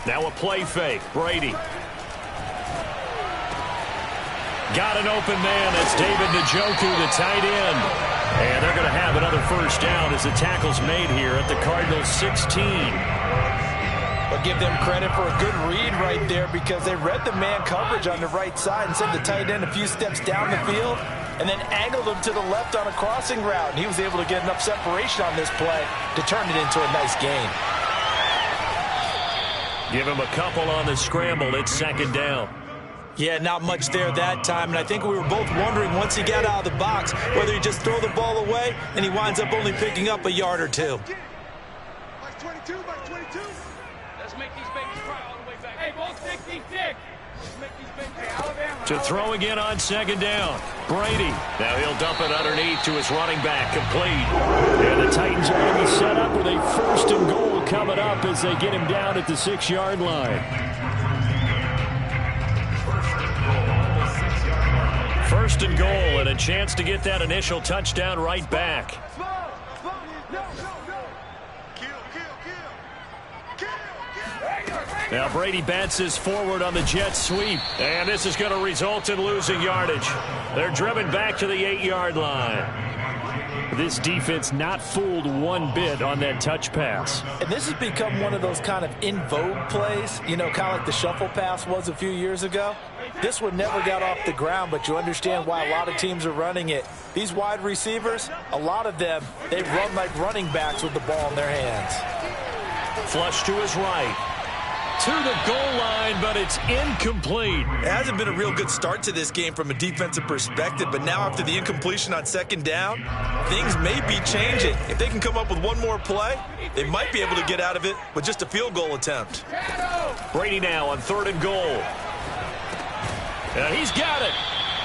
Now a play fake. Brady. Got an open man. That's David Njoku, the tight end. And they're going to have another first down as the tackle's made here at the Cardinals 16. But give them credit for a good read right there because they read the man coverage on the right side and sent the tight end a few steps down the field and then angled him to the left on a crossing route. And he was able to get enough separation on this play to turn it into a nice gain. Give him a couple on the scramble. It's second down. Yeah, not much there that time, and I think we were both wondering once he got out of the box whether he just throw the ball away and he winds up only picking up a yard or two. Box 22, box 22. Let's make these babies cry all the way back. Hey, ball 66. Let's make these babies. Hey, Alabama. To throw again on second down. Brady. Now he'll dump it underneath to his running back. Complete. And the Titans are going to be set up with a first and goal coming up as they get him down at the 6-yard line. First and goal and a chance to get that initial touchdown right back. Now Brady bats this forward on the jet sweep. And this is going to result in losing yardage. They're driven back to the 8-yard line. This defense not fooled one bit on that touch pass. And this has become one of those kind of in vogue plays, you know, kind of like the shuffle pass was a few years ago. This one never got off the ground, but you understand why a lot of teams are running it. These wide receivers, a lot of them, they run like running backs with the ball in their hands. Flush to his right. To the goal line, but it's incomplete. It hasn't been a real good start to this game from a defensive perspective, but now after the incompletion on second down, things may be changing. If they can come up with one more play, they might be able to get out of it with just a field goal attempt. Brady now on third and goal. And he's got it.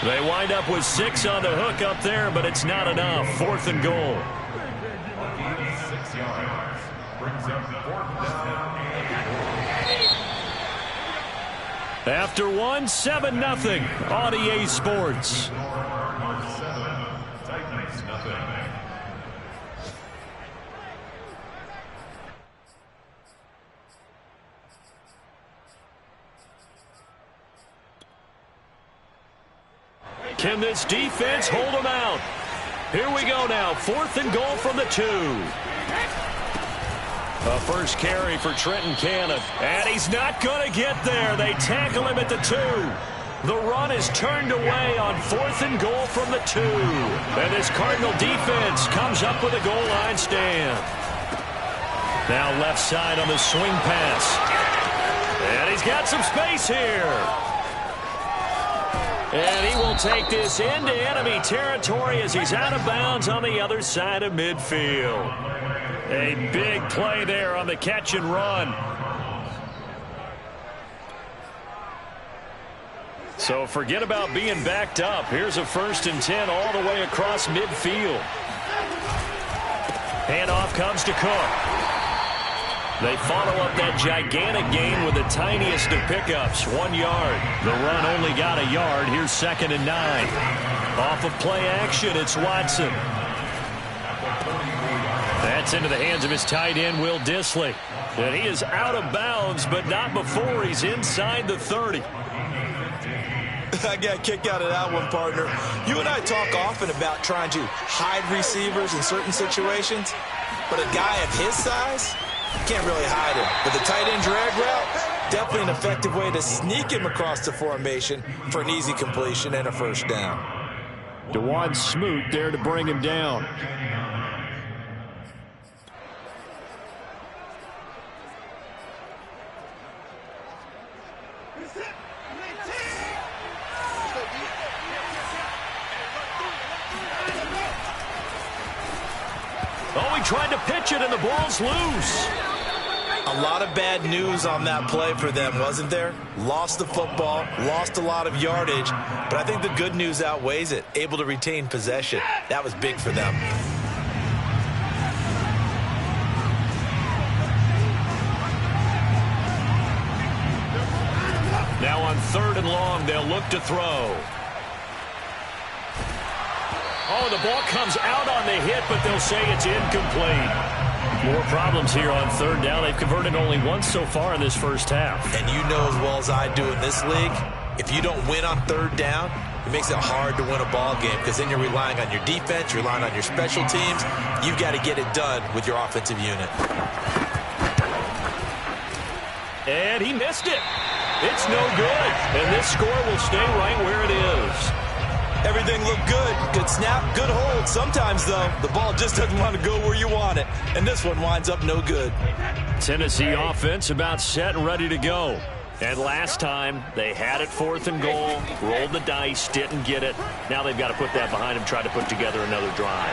They wind up with 6 on the hook up there, but it's not enough. Fourth and goal. 6 yards. Brings up fourth down. After 1, 7-0 on EA Sports. Titans nothing. Can this defense hold them out? Here we go now. Fourth and goal from the 2. A first carry for Trenton Cannon. And he's not going to get there. They tackle him at the 2. The run is turned away on fourth and goal from the 2. And this Cardinal defense comes up with a goal line stand. Now left side on the swing pass. And he's got some space here. And he will take this into enemy territory as he's out of bounds on the other side of midfield. A big play there on the catch and run. So forget about being backed up. Here's a 1st and 10 all the way across midfield. Handoff comes to Cook. They follow up that gigantic gain with the tiniest of pickups, 1 yard. The run only got a yard. Here's 2nd and 9. Off of play action, it's Watson. That's into the hands of his tight end, Will Dissly. And he is out of bounds, but not before he's inside the 30. I got a kick out of that one, partner. You and I talk often about trying to hide receivers in certain situations, but a guy of his size, you can't really hide him. But the tight end drag route, definitely an effective way to sneak him across the formation for an easy completion and a first down. DeJuan Smoot there to bring him down. Oh, he tried to pitch it, and the ball's loose. A lot of bad news on that play for them, wasn't there? Lost the football, lost a lot of yardage, but I think the good news outweighs it. Able to retain possession. That was big for them. Now on 3rd and long, they'll look to throw. Oh, the ball comes out on the hit, but they'll say it's incomplete. More problems here on third down. They've converted only once so far in this first half. And you know as well as I do in this league, if you don't win on third down, it makes it hard to win a ball game because then you're relying on your defense, you're relying on your special teams. You've got to get it done with your offensive unit. And he missed it. It's no good. And this score will stay right where it is. Everything looked good. Good snap, good hold. Sometimes, though, the ball just doesn't want to go where you want it. And this one winds up no good. Tennessee offense about set and ready to go. And last time, they had it 4th and goal, rolled the dice, didn't get it. Now they've got to put that behind them, try to put together another drive.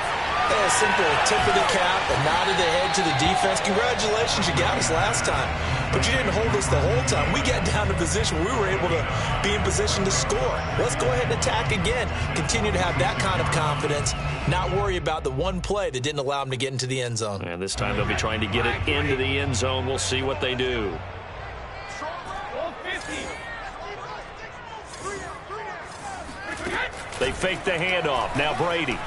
A simple tip of the cap, a nod of the head to the defense. Congratulations, you got us last time. But you didn't hold us the whole time. We got down to position where we were able to be in position to score. Let's go ahead and attack again. Continue to have that kind of confidence. Not worry about the one play that didn't allow them to get into the end zone. And this time they'll be trying to get it into the end zone. We'll see what they do. They fake the handoff. Now Brady.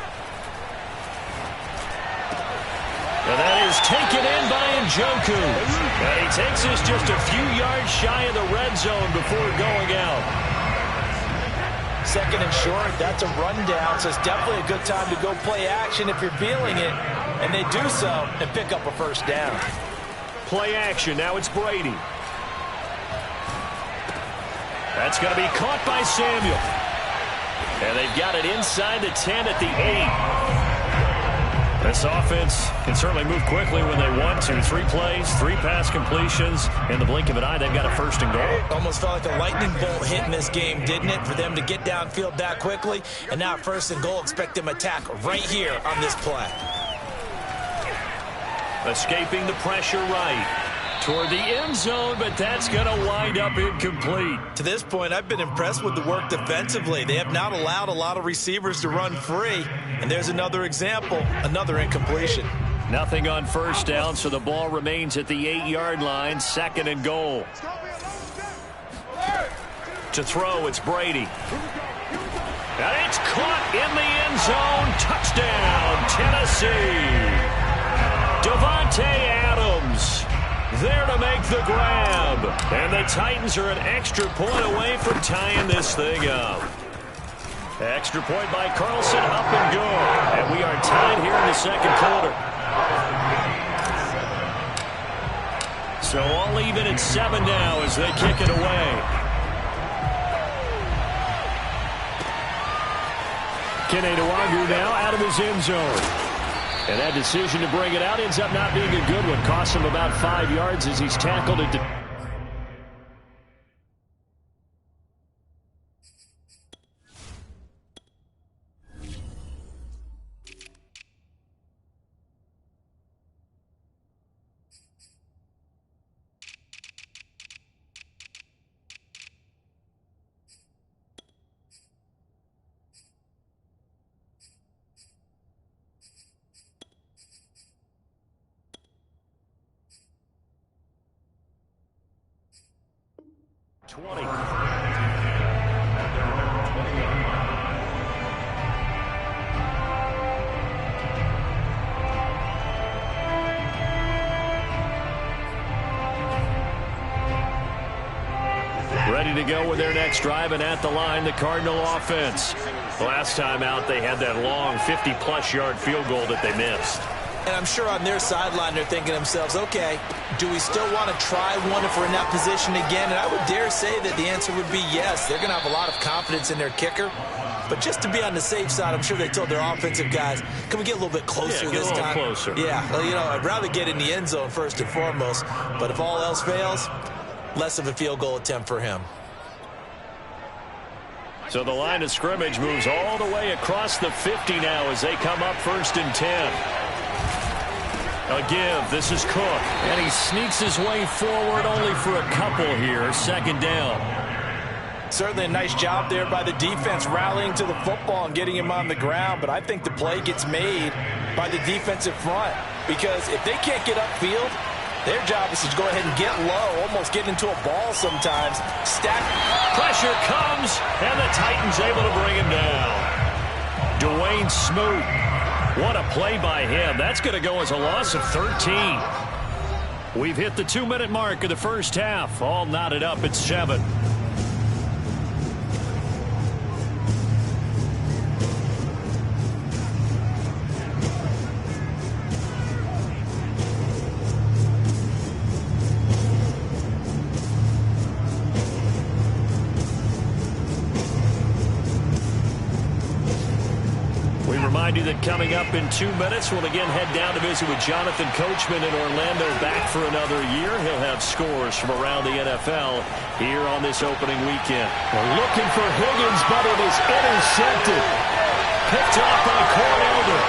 And that is taken in by Njoku. And he takes us just a few yards shy of the red zone before going out. Second and short, that's a rundown, so it's definitely a good time to go play action if you're feeling it. And they do so and pick up a first down. Play action. Now it's Brady. That's going to be caught by Samuel. And they've got it inside the 10 at the 8. This offense can certainly move quickly when they want to. 3 plays, 3 pass completions. In the blink of an eye, they've got a 1st and goal. Almost felt like a lightning bolt hit in this game, didn't it? For them to get downfield that quickly. And now 1st and goal, expect them to attack right here on this play. Escaping the pressure right toward the end zone, but that's going to wind up incomplete. To this point, I've been impressed with the work defensively. They have not allowed a lot of receivers to run free. And there's another example, another incompletion. Nothing on 1st down, so the ball remains at the 8-yard line, 2nd and goal. To throw, it's Brady. And it's caught in the end zone. Touchdown, Tennessee. Davante Adams there to make the grab. And the Titans are an extra point away from tying this thing up. Extra point by Carlson, up and good. And we are tied here in the 2nd quarter. So all even at 7 now as they kick it away. Kene Nwangwu now out of his end zone. And that decision to bring it out ends up not being a good one. Costs him about 5 yards as he's tackled it. Ready to go with their next drive, and at the line, the Cardinal offense. Last time out, they had that long 50-plus yard field goal that they missed. And I'm sure on their sideline, they're thinking to themselves, okay, do we still want to try one if we're in that position again? And I would dare say that the answer would be yes. They're going to have a lot of confidence in their kicker. But just to be on the safe side, I'm sure they told their offensive guys, can we get a little bit closer this time? Closer. Yeah, well, you know, I'd rather get in the end zone first and foremost. But if all else fails, less of a field goal attempt for him. So the line of scrimmage moves all the way across the 50 now as they come up 1st and 10. A give. This is Cook. And he sneaks his way forward only for a couple here. 2nd down. Certainly a nice job there by the defense rallying to the football and getting him on the ground. But I think the play gets made by the defensive front. Because if they can't get upfield, their job is to go ahead and get low, almost get into a ball sometimes. Stack. Pressure comes, and the Titans able to bring him down. Dwayne Smoot What a play by him. That's going to go as a loss of 13. We've hit the 2-minute mark of the first half. All knotted up at 7. Remind you that coming up in 2 minutes, we'll again head down to visit with Jonathan Coachman in Orlando, back for another year. He'll have scores from around the NFL here on this opening weekend. We're looking for Higgins, but it is intercepted. Picked off by Cornelder.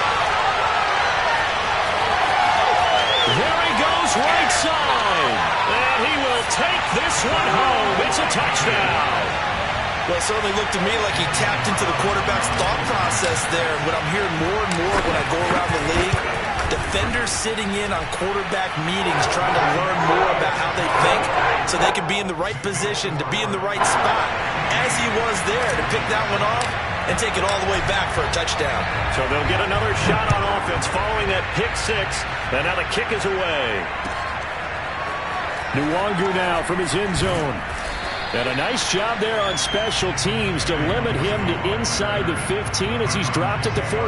There he goes, right side. And he will take this one home. It's a touchdown. Well, it certainly looked to me like he tapped into the quarterback's thought process there. And what I'm hearing more and more when I go around the league, defenders sitting in on quarterback meetings trying to learn more about how they think so they can be in the right position, to be in the right spot, as he was there, to pick that one off and take it all the way back for a touchdown. So they'll get another shot on offense following that pick 6, and now the kick is away. Nwangu now from his end zone. And a nice job there on special teams to limit him to inside the 15 as he's dropped it to 14.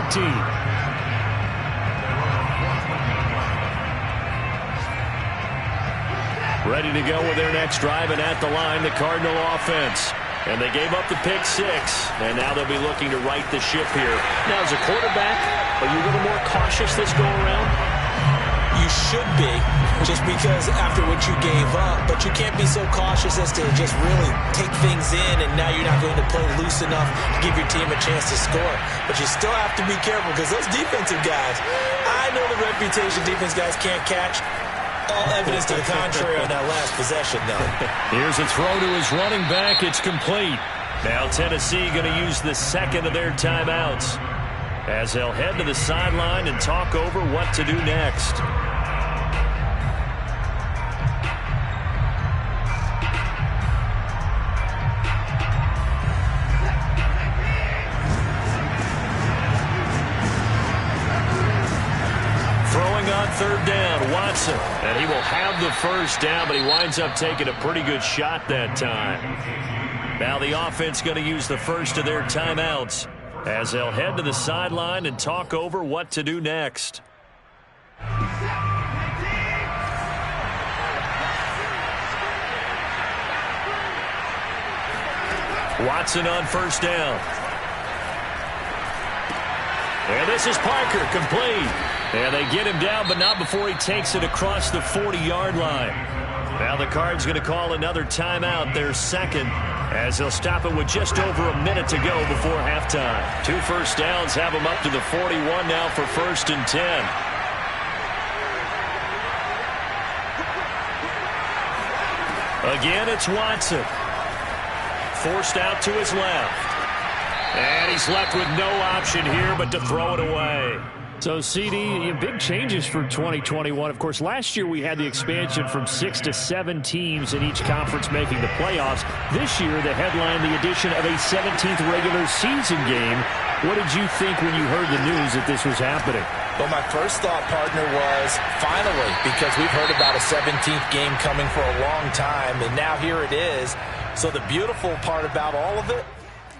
Ready to go with their next drive, and at the line, the Cardinal offense. And they gave up the pick 6, and now they'll be looking to right the ship here. Now, as a quarterback, are you a little more cautious this go around? You should be, just because after what you gave up, but you can't be so cautious as to just really take things in, and now you're not going to play loose enough to give your team a chance to score. But you still have to be careful, because those defensive guys, I know the reputation defense guys can't catch. All evidence to the contrary on that last possession, though. Here's a throw to his running back. It's complete. Now Tennessee going to use the second of their timeouts as they'll head to the sideline and talk over what to do next. Third down, Watson, and he will have the first down, but he winds up taking a pretty good shot that time. Now the offense going to use the first of their timeouts as they'll head to the sideline and talk over what to do next. Watson on first down. And this is Parker, complete. And they get him down, but not before he takes it across the 40-yard line. Now the Cards going to call another timeout, their second, as they'll stop it with just over a minute to go before halftime. 2 first downs have them up to the 41 now for 1st and 10. Again, it's Watson. Forced out to his left. And he's left with no option here but to throw it away. So, CD, big changes for 2021. Of course, last year we had the expansion from 6 to 7 teams in each conference making the playoffs. This year, the headline, the addition of a 17th regular season game. What did you think when you heard the news that this was happening? Well, my first thought, partner, was finally, because we've heard about a 17th game coming for a long time, and now here it is. So the beautiful part about all of it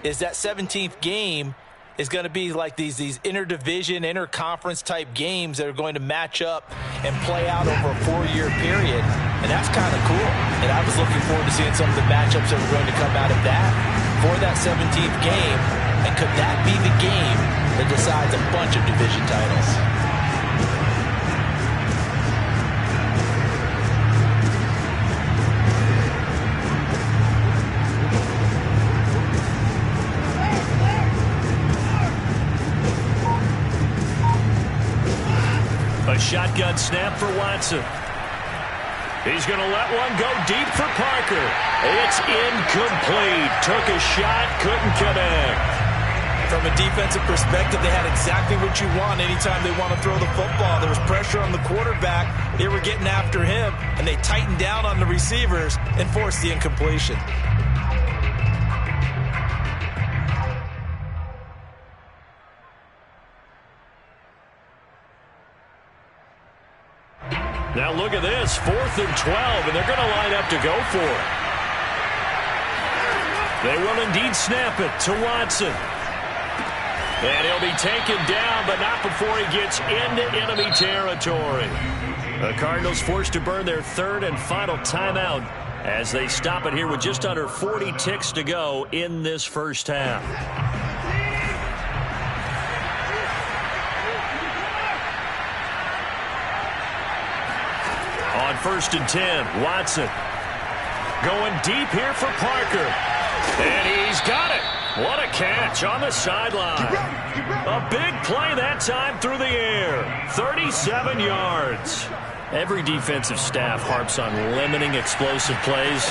is that 17th game is going to be like these interdivision, interconference type games that are going to match up and play out over a 4-year period. And that's kind of cool. And I was looking forward to seeing some of the matchups that were going to come out of that for that 17th game. And could that be the game that decides a bunch of division titles? Shotgun snap for Watson. He's going to let one go deep for Parker. It's incomplete. Took a shot, couldn't connect. From a defensive perspective, they had exactly what you want anytime they want to throw the football. There was pressure on the quarterback. They were getting after him, and they tightened down on the receivers and forced the incompletion. Now look at this, 4th and 12, and they're going to line up to go for it. They will indeed snap it to Watson. And he'll be taken down, but not before he gets into enemy territory. The Cardinals forced to burn their 3rd and final timeout as they stop it here with just under 40 ticks to go in this first half. On 1st and 10, Watson going deep here for Parker. And he's got it. What a catch on the sideline. A big play that time through the air. 37 yards. Every defensive staff harps on limiting explosive plays.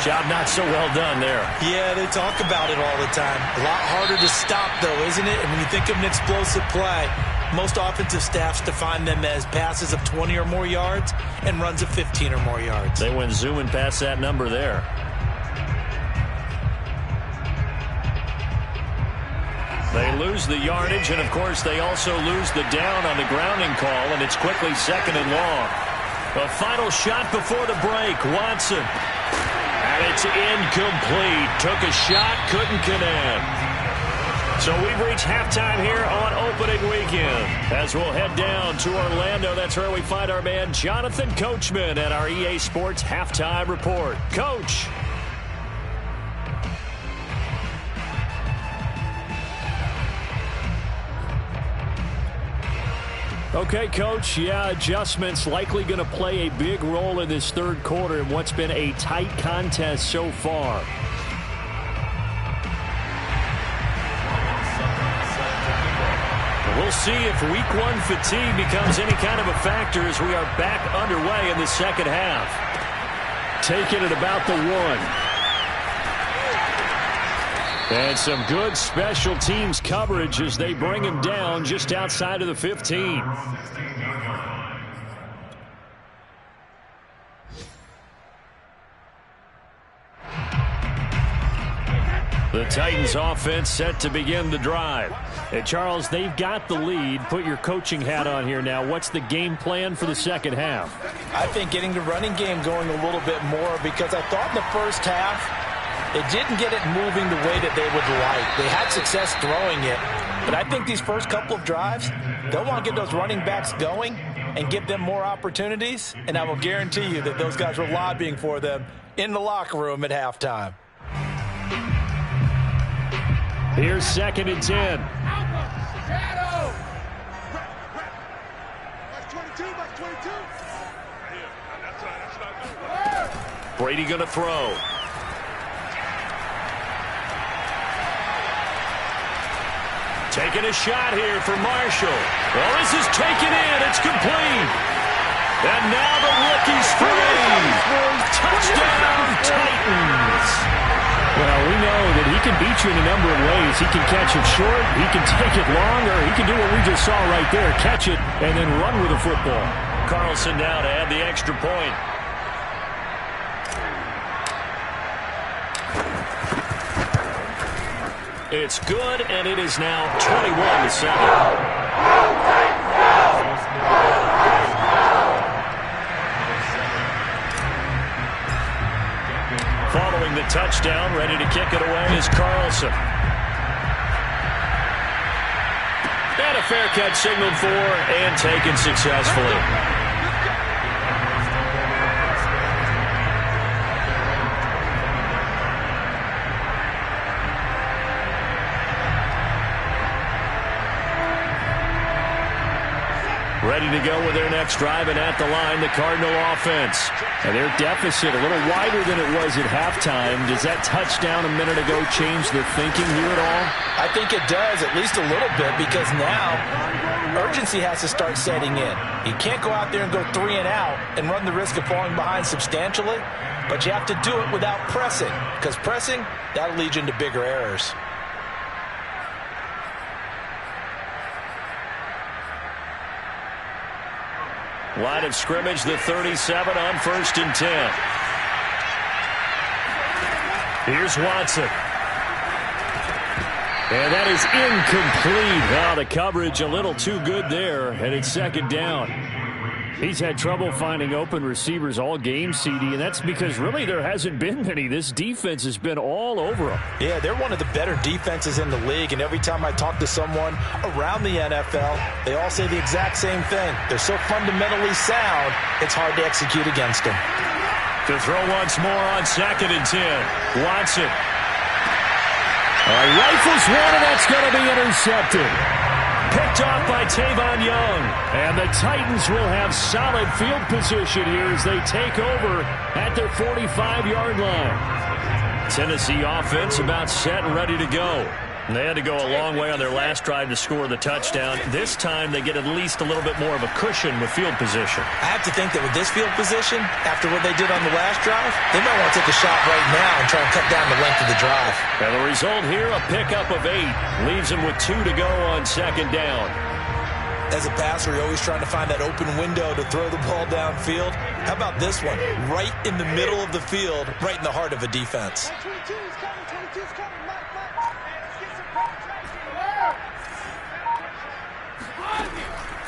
Job not so well done there. Yeah, they talk about it all the time. A lot harder to stop, though, isn't it? And when you think of an explosive play, most offensive staffs define them as passes of 20 or more yards and runs of 15 or more yards. They went zooming past that number there. They lose the yardage, and, of course, they also lose the down on the grounding call, and it's quickly 2nd and long. A final shot before the break, Watson. And it's incomplete. Took a shot, couldn't connect. So we've reached halftime here on opening weekend. As we'll head down to Orlando, that's where we find our man Jonathan Coachman at our EA Sports Halftime Report. Coach. Okay, Coach, yeah, adjustments likely going to play a big role in this 3rd quarter in what's been a tight contest so far. We'll see if Week 1 fatigue becomes any kind of a factor as we are back underway in the second half. Taking it about the 1. And some good special teams coverage as they bring him down just outside of the 15. The Titans offense set to begin the drive. And Charles, they've got the lead. Put your coaching hat on here now. What's the game plan for the second half? I think getting the running game going a little bit more, because I thought in the first half they didn't get it moving the way that they would like. They had success throwing it, but I think these first couple of drives, they'll want to get those running backs going and give them more opportunities, and I will guarantee you that those guys were lobbying for them in the locker room at halftime. Here's 2nd and 10. Brady going to throw. Taking a shot here for Marshall. Well, this is taken in. It's complete. And now the rookie's free. Touchdown, Titans. Well, we know that he can beat you in a number of ways. He can catch it short. He can take it long, or he can do what we just saw right there, catch it and then run with the football. Carlson now to add the extra point. It's good, and it is now 21-7. Following the touchdown, ready to kick it away is Carlson. And a fair catch signaled for and taken successfully. Ready to go with their next drive, and at the line, the Cardinal offense. And their deficit a little wider than it was at halftime. Does that touchdown a minute ago change their thinking here at all? I think it does, at least a little bit, because now urgency has to start setting in. You can't go out there and go 3 and out and run the risk of falling behind substantially, but you have to do it without pressing, because pressing, that'll lead you into bigger errors. Line of scrimmage, the 37 on 1st and 10. Here's Watson. And that is incomplete. Now the coverage a little too good there, and it's 2nd down. He's had trouble finding open receivers all game, CD, and that's because really there hasn't been many. This defense has been all over him. Yeah, they're one of the better defenses in the league, and every time I talk to someone around the NFL, they all say the exact same thing. They're so fundamentally sound, it's hard to execute against them. To throw once more on 2nd and 10. Watson. Rifles one, and that's going to be intercepted. Picked off by Tavon Young. And the Titans will have solid field position here as they take over at their 45-yard line. Tennessee offense about set and ready to go. They had to go a long way on their last drive to score the touchdown. This time they get at least a little bit more of a cushion with field position. I have to think that with this field position, after what they did on the last drive, they might want to take a shot right now and try and cut down the length of the drive. And the result here, a pickup of 8. Leaves them with 2 to go on 2nd down. As a passer, you're always trying to find that open window to throw the ball downfield. How about this one? Right in the middle of the field, right in the heart of a defense. 22 is coming, 22 is coming. Mike.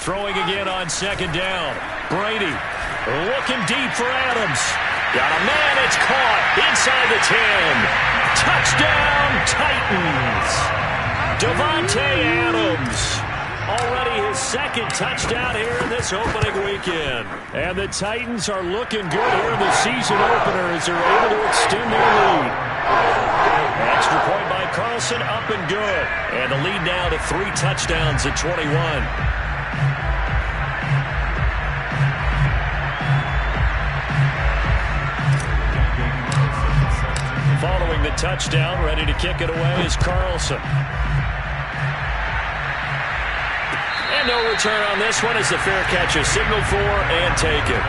Throwing again on 2nd down. Brady looking deep for Adams. Got a man, it's caught inside the 10. Touchdown, Titans. Davante Adams. Already his 2nd touchdown here in this opening weekend. And the Titans are looking good here in the season opener as they're able to extend their lead. Extra point by Carlson, up and good. And the lead now to 3 touchdowns at 21. Following the touchdown, ready to kick it away is Carlson. And no return on this one as the fair catch is signaled for and taken.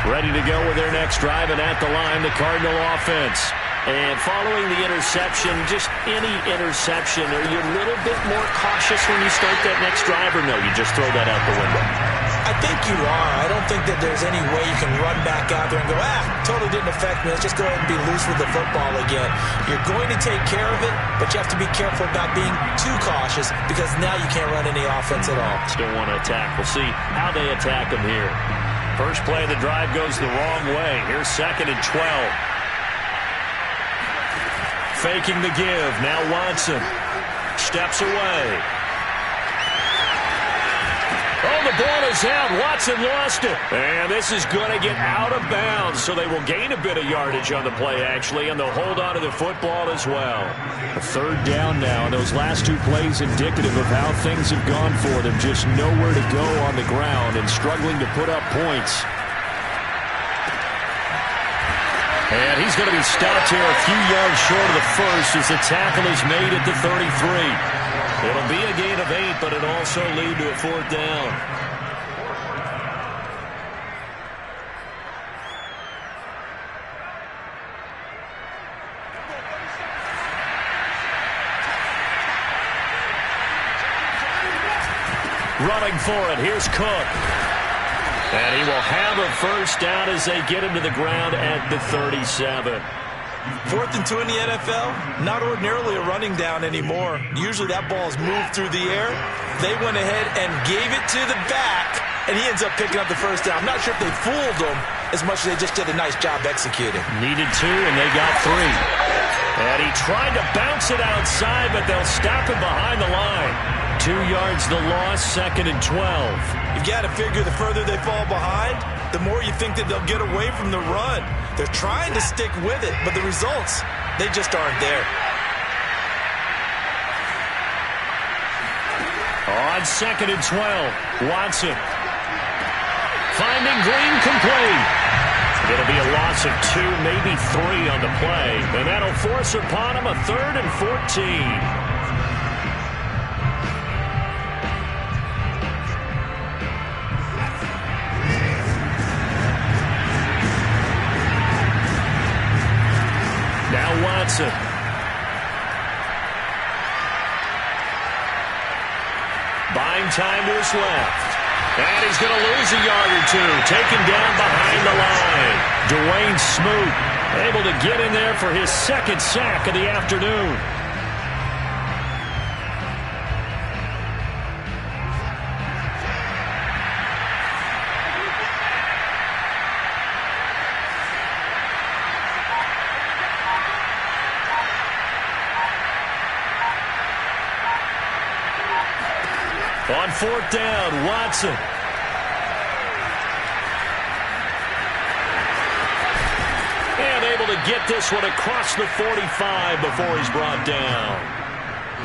Ready to go with their next drive, and at the line, the Cardinal offense. And following the interception, just any interception, are you a little bit more cautious when you start that next drive, or no, you just throw that out the window? I think you are. I don't think that there's any way you can run back out there and go, totally didn't affect me. Let's just go ahead and be loose with the football again. You're going to take care of it, but you have to be careful about being too cautious because now you can't run any offense at all. Still want to attack. We'll see how they attack them here. First play of the drive goes the wrong way. Here's 2nd and 12. Faking the give. Now Watson steps away. Oh, the ball is out. Watson lost it. And this is going to get out of bounds, so they will gain a bit of yardage on the play, actually, and they'll hold on to the football as well. A 3rd down now, and those last 2 plays indicative of how things have gone for them. Just nowhere to go on the ground and struggling to put up points. And he's going to be stopped here a few yards short of the first as the tackle is made at the 33. It'll be a gain of 8, but it'll also lead to a 4th down. Running for it, here's Cook. And he will have a 1st down as they get him to the ground at the 37. 4th and 2 in the NFL, not ordinarily a running down anymore. Usually that ball is moved through the air. They went ahead and gave it to the back, and he ends up picking up the 1st down. I'm not sure if they fooled him as much as they just did a nice job executing. Needed 2, and they got 3. And he tried to bounce it outside, but they'll stop him behind the line. 2 yards the loss, 2nd and 12. You've got to figure the further they fall behind, the more you think that they'll get away from the run. They're trying to stick with it, but the results, they just aren't there. On 2nd and 12, Watson. Finding Green complete. It'll be a loss of 2, maybe 3 on the play, and that'll force upon him a 3rd and 14. Now Watson. Buying time to his left. And he's going to lose a yard or 2. Taken down behind the line. Dwayne Smoot Able to get in there for his second sack of the afternoon. On fourth down, Watson. And able to get this one across the 45 before he's brought down.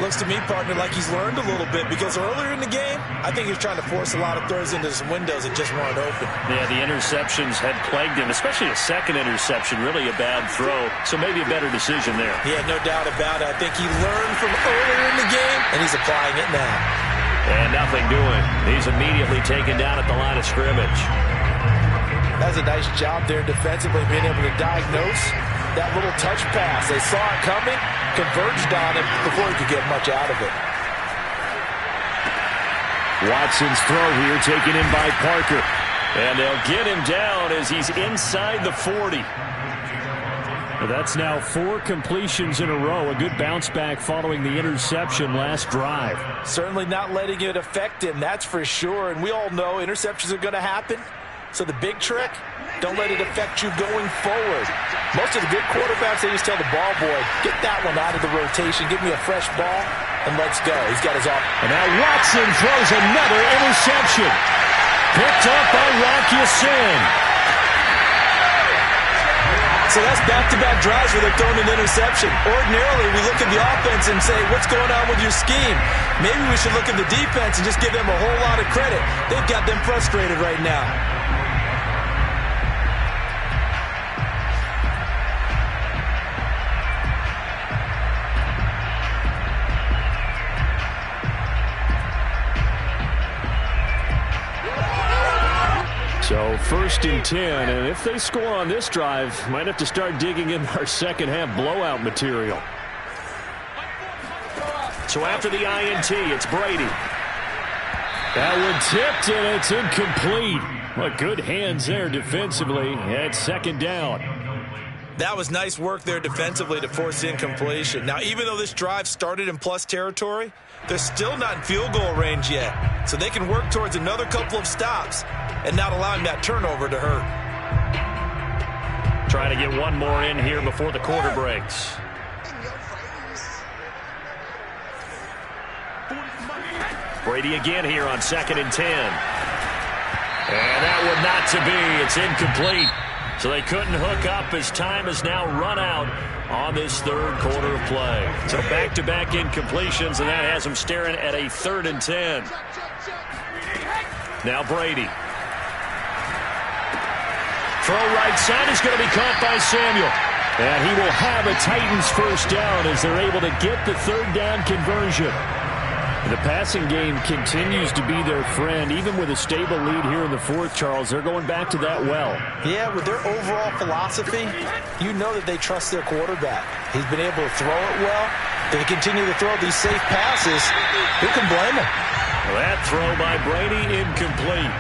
Looks to me, partner, like he's learned a little bit, because earlier in the game, I think he was trying to force a lot of throws into some windows that just weren't open. Yeah, the interceptions had plagued him, especially a second interception, really a bad throw. So maybe a better decision there. Yeah, no doubt about it. I think he learned from earlier in the game, and he's applying it now. And nothing doing. He's immediately taken down at the line of scrimmage. That's a nice job there defensively, being able to diagnose that little touch pass. They saw it coming, converged on him before he could get much out of it. Watson's throw here taken in by Parker. And they'll get him down as he's inside the 40. That's now 4 completions in a row. A good bounce back following the interception last drive. Certainly not letting it affect him, that's for sure. And we all know interceptions are going to happen. So the big trick, don't let it affect you going forward. Most of the good quarterbacks, they just tell the ball boy, get that one out of the rotation, give me a fresh ball, and let's go. He's got his off. And now Watson throws another interception. Picked up by Rock Ya-Sin. So that's back-to-back drives where they're throwing an interception. Ordinarily, we look at the offense and say, what's going on with your scheme? Maybe we should look at the defense and just give them a whole lot of credit. They've got them frustrated right now. So 1st and 10, and if they score on this drive, might have to start digging in our second half blowout material. So after the INT, it's Brady. That one tipped, and it's incomplete. Well, good hands there defensively at 2nd down. That was nice work there defensively to force incompletion. Now, even though this drive started in plus territory, they're still not in field goal range yet. So they can work towards another couple of stops and not allowing that turnover to hurt. Trying to get one more in here before the quarter breaks. Brady again here on 2nd and 10. And that one not to be. It's incomplete. So they couldn't hook up as time has now run out on this 3rd quarter of play. So back-to-back incompletions, and that has them staring at a 3rd and 10. Now Brady. Throw right side is going to be caught by Samuel. And he will have a Titans first down as they're able to get the 3rd down conversion. The passing game continues to be their friend. Even with a stable lead here in the 4th, Charles, they're going back to that well. Yeah, with their overall philosophy, you know that they trust their quarterback. He's been able to throw it well. If they continue to throw these safe passes, who can blame him? That throw by Brady incomplete.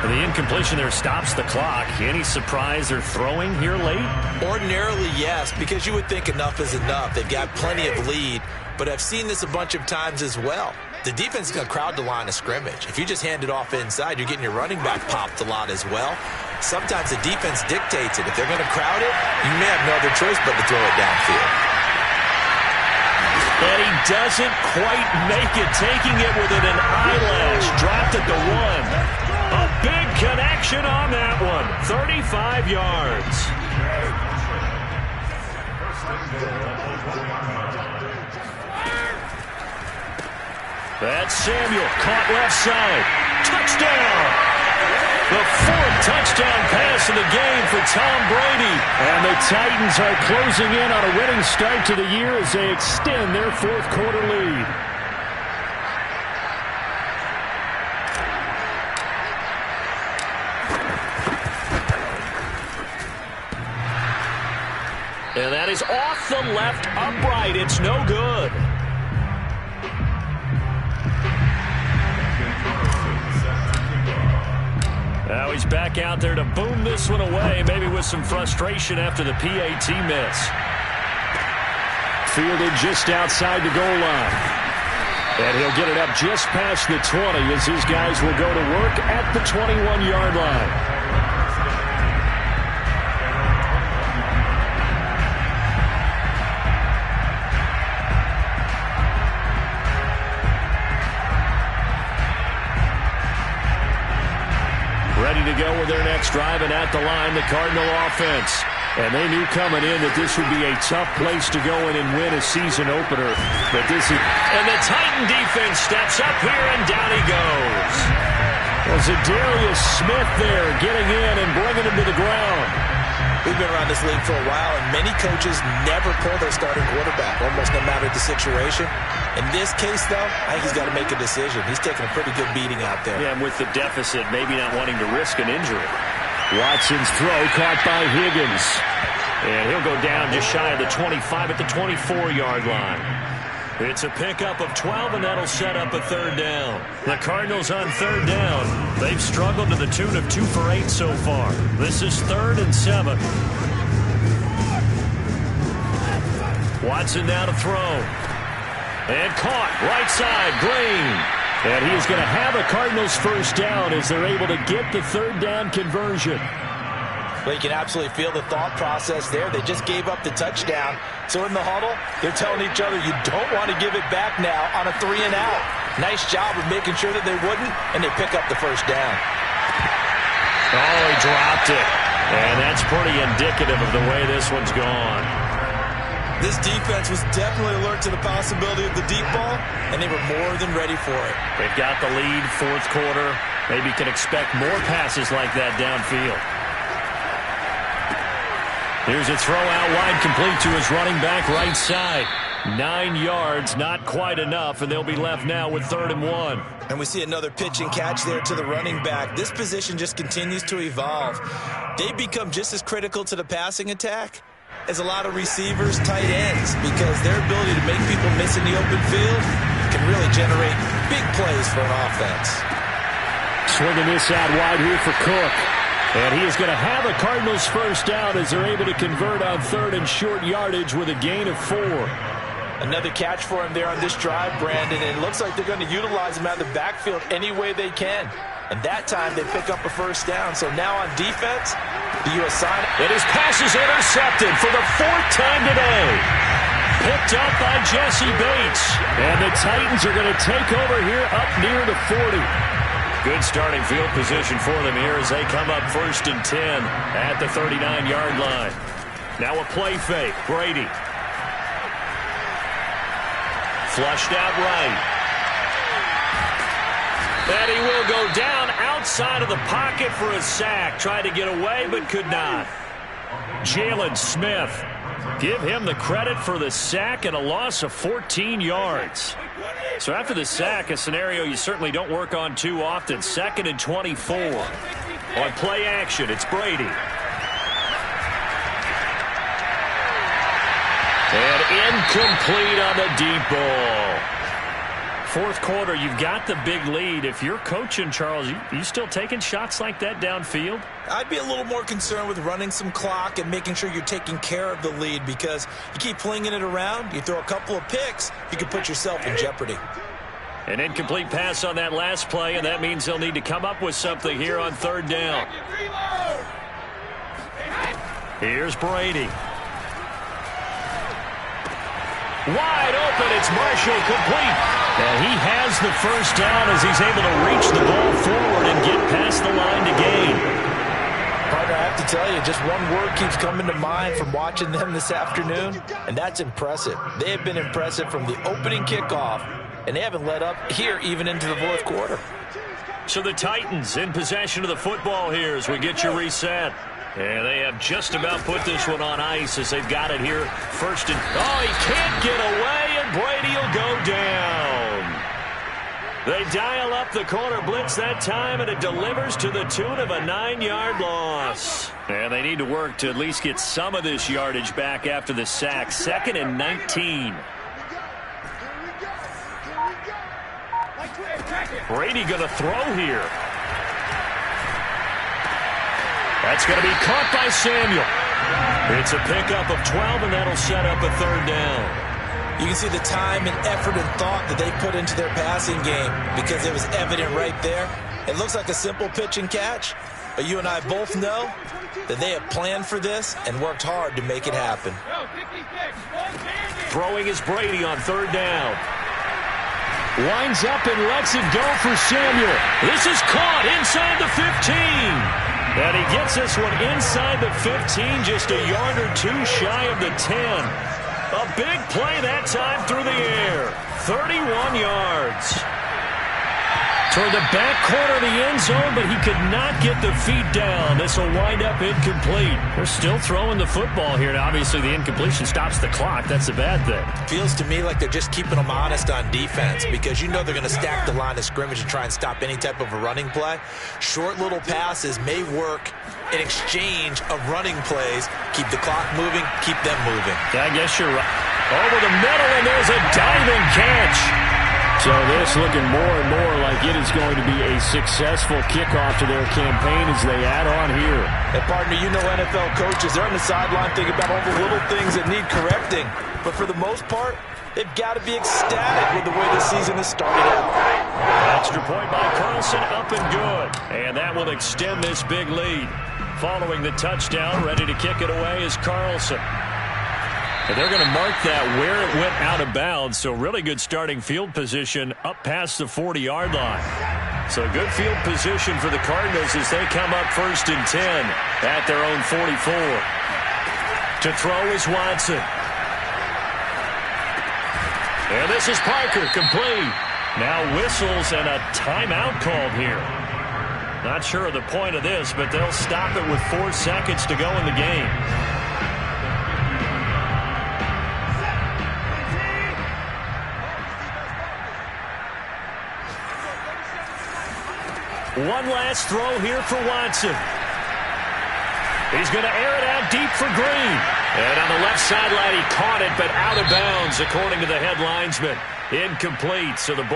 The incompletion there stops the clock. Any surprise they're throwing here late? Ordinarily, yes, because you would think enough is enough. They've got plenty of lead. But I've seen this a bunch of times as well. The defense is going to crowd the line of scrimmage. If you just hand it off inside, you're getting your running back popped a lot as well. Sometimes the defense dictates it. If they're going to crowd it, you may have no other choice but to throw it downfield. And he doesn't quite make it, taking it within an eyelash. Dropped at the 1. A big connection on that one. 35 yards. That's Samuel, caught left side. Touchdown! The 4th touchdown pass of the game for Tom Brady. And the Titans are closing in on a winning start to the year as they extend their 4th quarter lead. And that is off the left upright. It's no good. Now he's back out there to boom this one away, maybe with some frustration after the PAT miss. Fielded just outside the goal line. And he'll get it up just past the 20 as his guys will go to work at the 21-yard line. Ready to go with their next drive, and at the line, the Cardinal offense. And they knew coming in that this would be a tough place to go in and win a season opener. But this is... And the Titan defense steps up here, and down he goes. Well, Zadarius Smith there getting in and bringing him to the ground. We've been around this league for a while, and many coaches never pull their starting quarterback, almost no matter the situation. In this case, though, I think he's got to make a decision. He's taking a pretty good beating out there. Yeah, and with the deficit, maybe not wanting to risk an injury. Watson's throw caught by Higgins. And he'll go down just shy of the 25 at the 24-yard line. It's a pickup of 12, and that'll set up a third down. The Cardinals on third down. They've struggled to the tune of 2 for 8 so far. This is 3rd and 7. Watson now to throw. And caught right side, Green. And he is going to have a Cardinals first down as they're able to get the third down conversion. Well, you can absolutely feel the thought process there. They just gave up the touchdown. So in the huddle, they're telling each other, you don't want to give it back now on a 3-and-out. Nice job of making sure that they wouldn't, and they pick up the first down. Oh, he dropped it. And that's pretty indicative of the way this one's gone. This defense was definitely alert to the possibility of the deep ball, and they were more than ready for it. They've got the lead, 4th quarter. Maybe can expect more passes like that downfield. Here's a throw out wide, complete to his running back right side. 9 yards, not quite enough, and they'll be left now with 3rd and 1. And we see another pitch and catch there to the running back. This position just continues to evolve. They become just as critical to the passing attack as a lot of receivers, tight ends, because their ability to make people miss in the open field can really generate big plays for an offense. Swinging this out wide here for Cook. And he is going to have a Cardinals first down as they're able to convert on 3rd and short yardage with a gain of 4. Another catch for him there on this drive, Brandon, and it looks like they're going to utilize him out of the backfield any way they can. And that time they pick up a first down. So now on defense, the U.S. side. And his pass is intercepted for the 4th time today. Picked up by Jesse Bates. And the Titans are going to take over here up near the 40. Good starting field position for them here as they come up 1st and 10 at the 39-yard line. Now a play fake. Brady. Flushed out right. And he will go down outside of the pocket for a sack. Tried to get away, but could not. Jalen Smith. Give him the credit for the sack and a loss of 14 yards. So after the sack, a scenario you certainly don't work on too often. 2nd and 24. On play action, it's Brady. And incomplete on the deep ball. 4th quarter, you've got the big lead. If you're coaching, Charles, you still taking shots like that downfield? I'd be a little more concerned with running some clock and making sure you're taking care of the lead, because you keep flinging it around, you throw a couple of picks, you could put yourself in jeopardy. An incomplete pass on that last play, and that means they'll need to come up with something here on 3rd down. Here's Brady. Wide open, it's Marshall, complete. And he has the first down as he's able to reach the ball forward and get past the line to gain. Partner, I have to tell you, just one word keeps coming to mind from watching them this afternoon, and that's impressive. They have been impressive from the opening kickoff, and they haven't let up here even into the 4th quarter. So the Titans in possession of the football here as we get you reset. And they have just about put this one on ice as they've got it here. 1st and... Oh, he can't get away, and Brady will go down. They dial up the corner blitz that time, and it delivers to the tune of a 9-yard loss. And they need to work to at least get some of this yardage back after the sack. 2nd and 19. Brady going to throw here. That's going to be caught by Samuel. It's a pickup of 12, and that'll set up a third down. You can see the time and effort and thought that they put into their passing game because it was evident right there. It looks like a simple pitch and catch, but you and I both know that they have planned for this and worked hard to make it happen. Throwing is Brady on third down. Winds up and lets it go for Samuel. This is caught inside the 15. And he gets this one inside the 15, just a yard or two shy of the 10. A big play that time through the air. 31 yards. Toward the back corner of the end zone, but he could not get the feet down. This will wind up incomplete. They're still throwing the football here, and obviously the incompletion stops the clock. That's a bad thing. Feels to me like they're just keeping them honest on defense because you know they're going to stack the line of scrimmage and try and stop any type of a running play. Short little passes may work in exchange of running plays. Keep the clock moving, keep them moving. I guess you're right. Over the middle, and there's a diving catch. So this looking more and more like it is going to be a successful kickoff to their campaign as they add on here. And partner, you know NFL coaches, they're on the sideline thinking about all the little things that need correcting. But for the most part, they've got to be ecstatic with the way the season has started out. Extra point by Carlson, up and good. And that will extend this big lead. Following the touchdown, ready to kick it away is Carlson. And they're going to mark that where it went out of bounds, so really good starting field position up past the 40-yard line. So good field position for the Cardinals as they come up 1st and 10 at their own 44. To throw is Watson. And this is Parker, complete. Now whistles and a timeout called here. Not sure of the point of this, but they'll stop it with 4 seconds to go in the game. One last throw here for Watson. He's going to air it out deep for Green. And on the left sideline, he caught it, but out of bounds, according to the head linesman. Incomplete, so the ball